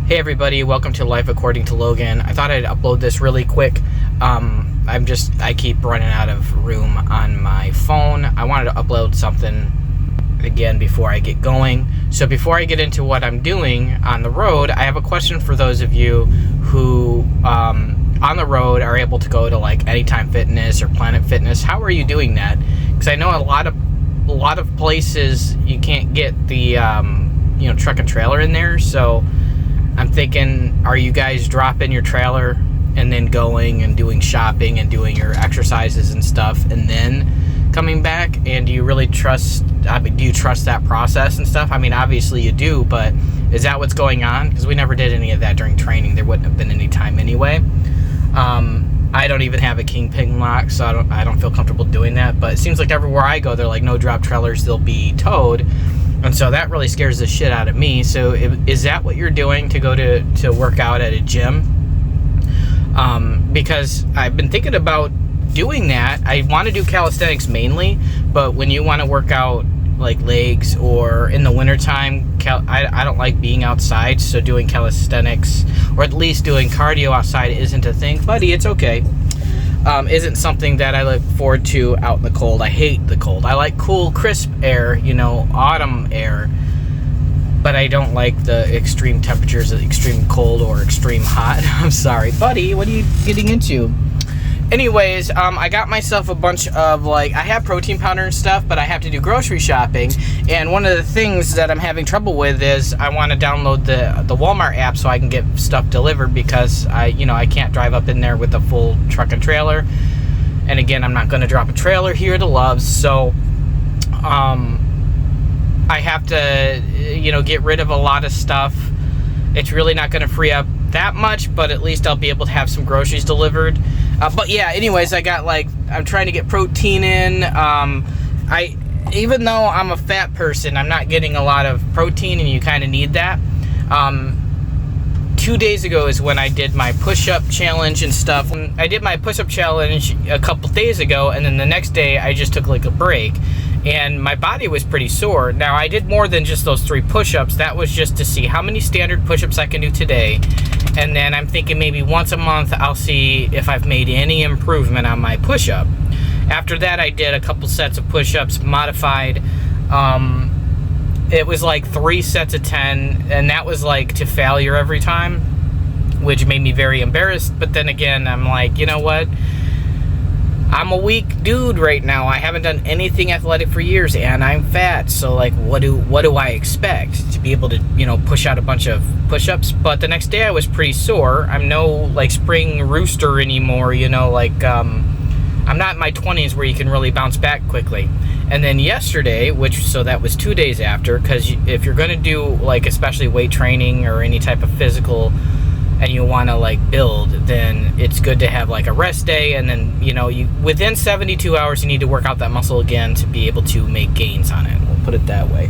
Hey everybody, welcome to Life According to Logan. I thought I'd upload this really quick. I keep running out of room on my phone. I wanted to upload something again before I get going. So before I get into what I'm doing on the road, I have a question for those of you who on the road are able to go to like Anytime Fitness or Planet Fitness. How are you doing that? Because I know a lot of places you can't get the truck and trailer in there. So I'm thinking, are you guys dropping your trailer and then going and doing shopping and doing your exercises and stuff and then coming back? And do you really trust, do you trust that process and stuff? I mean, obviously you do, but is that what's going on? Because we never did any of that during training. There wouldn't have been any time anyway. I don't even have a kingpin lock, so I don't feel comfortable doing that. But it seems like everywhere I go, they're like, no drop trailers, they'll be towed. And so that really scares the shit out of me. So is that what you're doing to go to work out at a gym? Because I've been thinking about doing that. I want to do calisthenics mainly, but when you want to work out like legs or in the wintertime, I don't like being outside, so doing calisthenics or at least doing cardio outside isn't a thing. Buddy, it's okay. Isn't something that I look forward to out in the cold. I hate the cold. I like cool, crisp air, autumn air. But I don't like the extreme temperatures, extreme cold or extreme hot. I'm sorry. Buddy, what are you getting into? Anyways, I got myself a bunch of, I have protein powder and stuff, but I have to do grocery shopping. And one of the things that I'm having trouble with is I want to download the Walmart app so I can get stuff delivered, because I can't drive up in there with a full truck and trailer. And again, I'm not going to drop a trailer here to Love's, so I have to, get rid of a lot of stuff. It's really not going to free up that much, but at least I'll be able to have some groceries delivered. But yeah, anyways, I'm trying to get protein in. Even though I'm a fat person, I'm not getting a lot of protein, and you kind of need that. 2 days ago is when I did my push-up challenge and stuff. I did my push-up challenge a couple days ago, and then the next day I just took a break, and my body was pretty sore. Now, I did more than just those 3 push-ups. That was just to see how many standard push-ups I can do today. And then I'm thinking maybe once a month I'll see if I've made any improvement on my push-up. After that, I did a couple sets of push-ups modified. It was 3 sets of 10, and that was to failure every time, which made me very embarrassed. But then again, I'm like, you know what? I'm a weak dude right now. I haven't done anything athletic for years, and I'm fat. So what do I expect? To be able to, push out a bunch of push-ups? But the next day I was pretty sore. I'm no spring rooster anymore, I'm not in my 20s where you can really bounce back quickly. And then yesterday, so that was 2 days after, because if you're going to do especially weight training or any type of physical, and you want to build, then it's good to have a rest day, and then you within 72 hours you need to work out that muscle again to be able to make gains on it. We'll put it that way.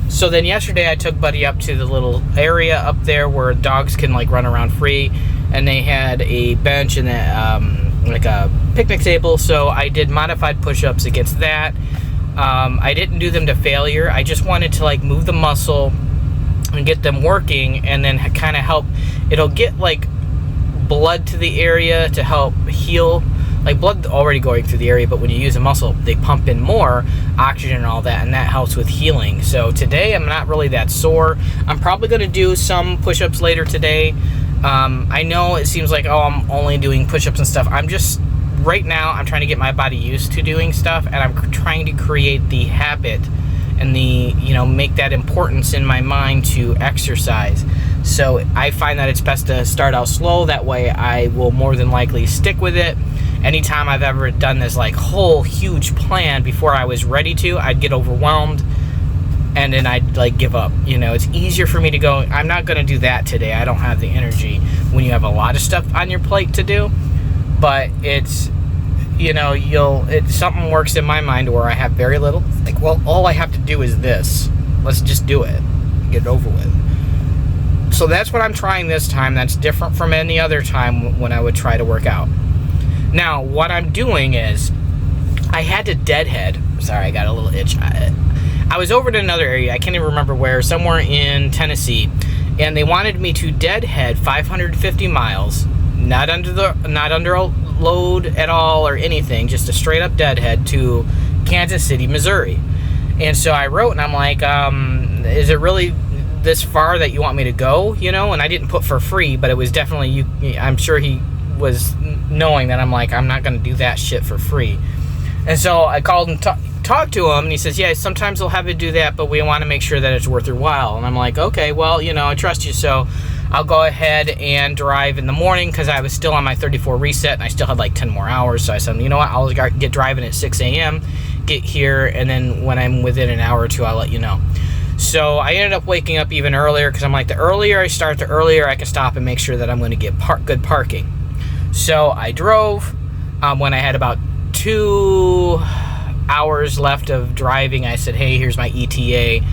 So then yesterday I took Buddy up to the little area up there where dogs can run around free, and they had a bench and a picnic table. So I did modified push-ups against that. I didn't do them to failure. I just wanted to move the muscle and get them working, and then kind of help. It'll get blood to the area to help heal. Blood already going through the area, but when you use a muscle, they pump in more oxygen and all that, and that helps with healing. So today I'm not really that sore. I'm probably going to do some push-ups later today. I know it seems I'm only doing push-ups and stuff. Right now I'm trying to get my body used to doing stuff, and I'm trying to create the habit and make that importance in my mind to exercise. So I find that it's best to start out slow. That way I will more than likely stick with it. Anytime I've ever done this whole huge plan before I was ready to, I'd get overwhelmed, and then I'd give up. It's easier for me to go, I'm not going to do that today. I don't have the energy, when you have a lot of stuff on your plate to do. But it's, something works in my mind where I have very little. Well, all I have to do is this. Let's just do it. Get it over with. So that's what I'm trying this time. That's different from any other time when I would try to work out. Now, what I'm doing is, I had to deadhead. Sorry, I got a little itch. I was over to another area. I can't even remember where. Somewhere in Tennessee. and they wanted me to deadhead 550 miles, not under a load at all or anything, just a straight up deadhead to Kansas City, Missouri. And so I wrote, and I'm like, is it really this far that you want me to go? You know, and I didn't put for free, but it was definitely I'm sure he was knowing that I'm like, I'm not going to do that shit for free. And so I called and talked to him, and he says, yeah, sometimes they'll have you do that, but we want to make sure that it's worth your while. And I'm like, okay, well, you know, I trust you, so I'll go ahead and drive in the morning, because I was still on my 34 reset, and I still had like 10 more hours. So I said, you know what, I'll get driving at 6 a.m., get here, and then when I'm within an hour or two, I'll let you know. So I ended up waking up even earlier, because I'm like, the earlier I start, the earlier I can stop and make sure that I'm going to get good parking. So I drove. When I had about 2 hours left of driving, I said, hey, here's my ETA.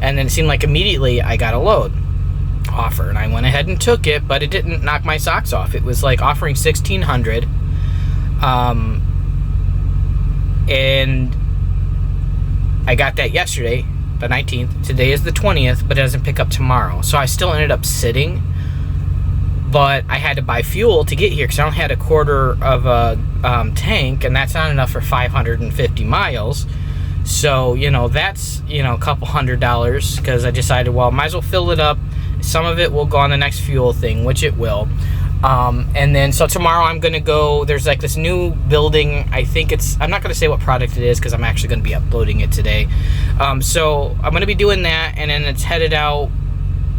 And then it seemed like immediately I got a load offer, and I went ahead and took it, but it didn't knock my socks off. It was like offering $1,600. And I got that yesterday, the 19th. Today is the 20th, but it doesn't pick up tomorrow. So I still ended up sitting, but I had to buy fuel to get here, because I only had a quarter of a tank, and that's not enough for 550 miles. So, you know, that's, you know, a couple $100, because I decided, well, might as well fill it up. Some of it will go on the next fuel thing, which it will. And then, so tomorrow I'm going to go, there's like this new building, I think it's, I'm not going to say what product it is, because I'm actually going to be uploading it today. So I'm going to be doing that, and then it's headed out,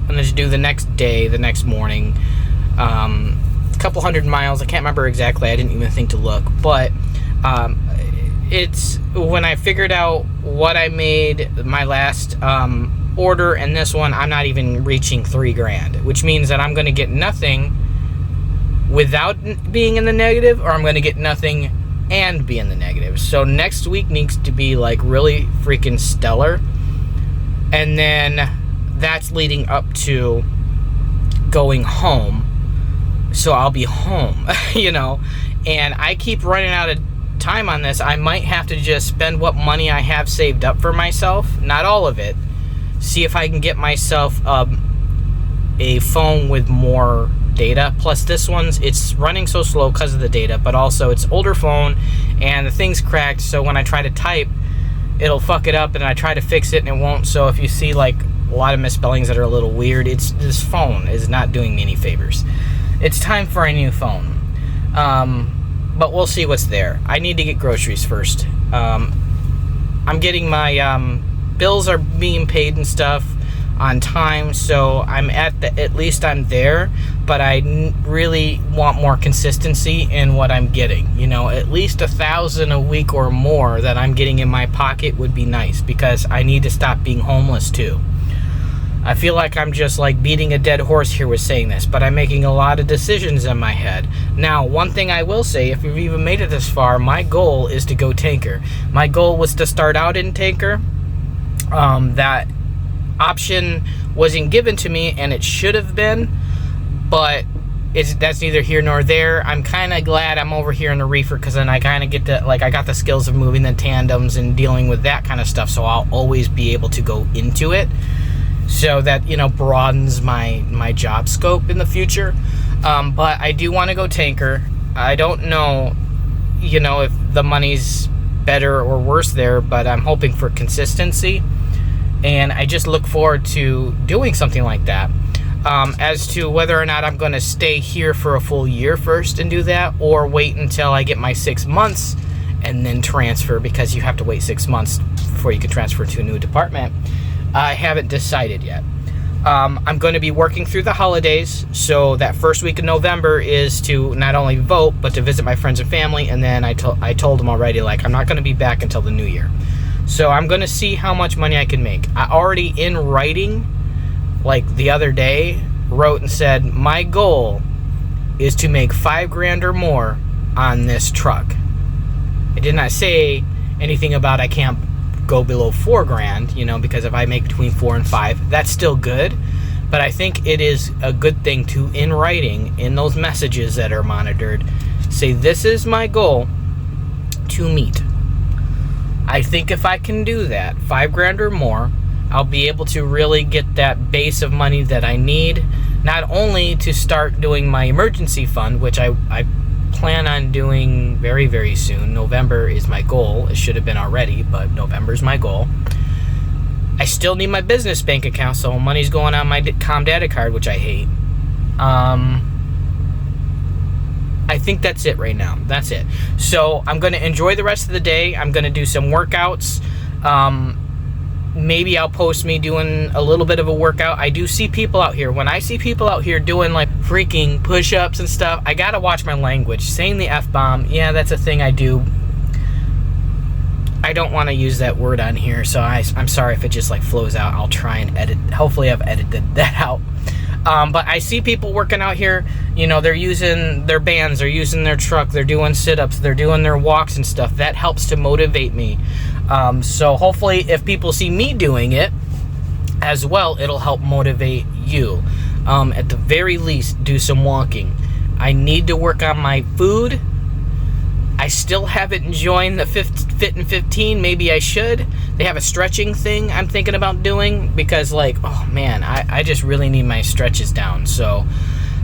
and then do the next day, the next morning. A couple 100 miles, I can't remember exactly, I didn't even think to look, but it's when I figured out what I made my last order and this one, I'm not even reaching $3,000, which means that I'm going to get nothing without being in the negative, or I'm going to get nothing and be in the negative. So next week needs to be like really freaking stellar, and then that's leading up to going home. So I'll be home, you know, and I keep running out of time on this. I might have to just spend what money I have saved up for myself, not all of it, see if I can get myself a phone with more data. Plus this one's, it's running so slow because of the data, but also it's older phone and the thing's cracked, so when I try to type, it'll fuck it up, and I try to fix it and it won't. So if you see like a lot of misspellings that are a little weird, it's, this phone is not doing me any favors. It's time for a new phone, but we'll see what's there. I need to get groceries first. I'm getting my bills are being paid and stuff on time, so I'm at least I'm there, but I really want more consistency in what I'm getting. You know, at least $1,000 a week or more that I'm getting in my pocket would be nice, because I need to stop being homeless too. I feel like I'm just like beating a dead horse here with saying this, but I'm making a lot of decisions in my head. Now, one thing I will say, if you've even made it this far, my goal is to go tanker. My goal was to start out in tanker. That option wasn't given to me, and it should have been, but that's neither here nor there. I'm kind of glad I'm over here in the reefer, because then I kind of get to, like, I got the skills of moving the tandems and dealing with that kind of stuff, so I'll always be able to go into it. So that, you know, broadens my job scope in the future. But I do want to go tanker. I don't know, you know, if the money's better or worse there, but I'm hoping for consistency. And I just look forward to doing something like that. As to whether or not I'm going to stay here for a full year first and do that, or wait until I get my 6 months and then transfer, because you have to wait 6 months before you can transfer to a new department. I haven't decided yet. I'm going to be working through the holidays, so that first week of November is to not only vote, but to visit my friends and family, and then I told them already, like, I'm not going to be back until the new year. So I'm going to see how much money I can make. I already, in writing, like the other day, wrote and said, my goal is to make $5,000 or more on this truck. I did not say anything about I can't go below $4,000, you know, because if I make between 4 and 5, that's still good. But I think it is a good thing to, in writing, in those messages that are monitored, say, this is my goal to meet. I think if I can do that, $5,000 or more, I'll be able to really get that base of money that I need, not only to start doing my emergency fund, which I plan on doing very, very soon. November is my goal. It should have been already, but November is my goal. I still need my business bank account, so money's going on my Comdata card, which I hate. I think that's it right now. That's it. So I'm going to enjoy the rest of the day. I'm going to do some workouts. Maybe I'll post me doing a little bit of a workout. I do see people out here. When I see people out here doing like freaking push-ups and stuff, I got to watch my language. Saying the F-bomb, yeah, that's a thing I do. I don't want to use that word on here, so I'm sorry if it just like flows out. I'll try and edit. Hopefully I've edited that out. But I see people working out here, you know, they're using their bands, they're using their truck, they're doing sit-ups, they're doing their walks and stuff. That helps to motivate me. So hopefully if people see me doing it as well, it'll help motivate you. At the very least, do some walking. I need to work on my food. I still haven't joined the Fit in 15. Maybe I should. They have a stretching thing I'm thinking about doing because, like, oh man, I just really need my stretches down. So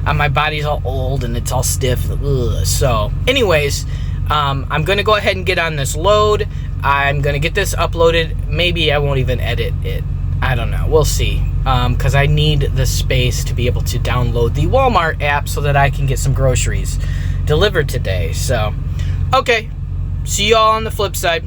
my body's all old and it's all stiff. Ugh. So anyways, I'm going to go ahead and get on this load. I'm going to get this uploaded. Maybe I won't even edit it. I don't know. We'll see. Because I need the space to be able to download the Walmart app so that I can get some groceries delivered today. So, okay. See y'all on the flip side.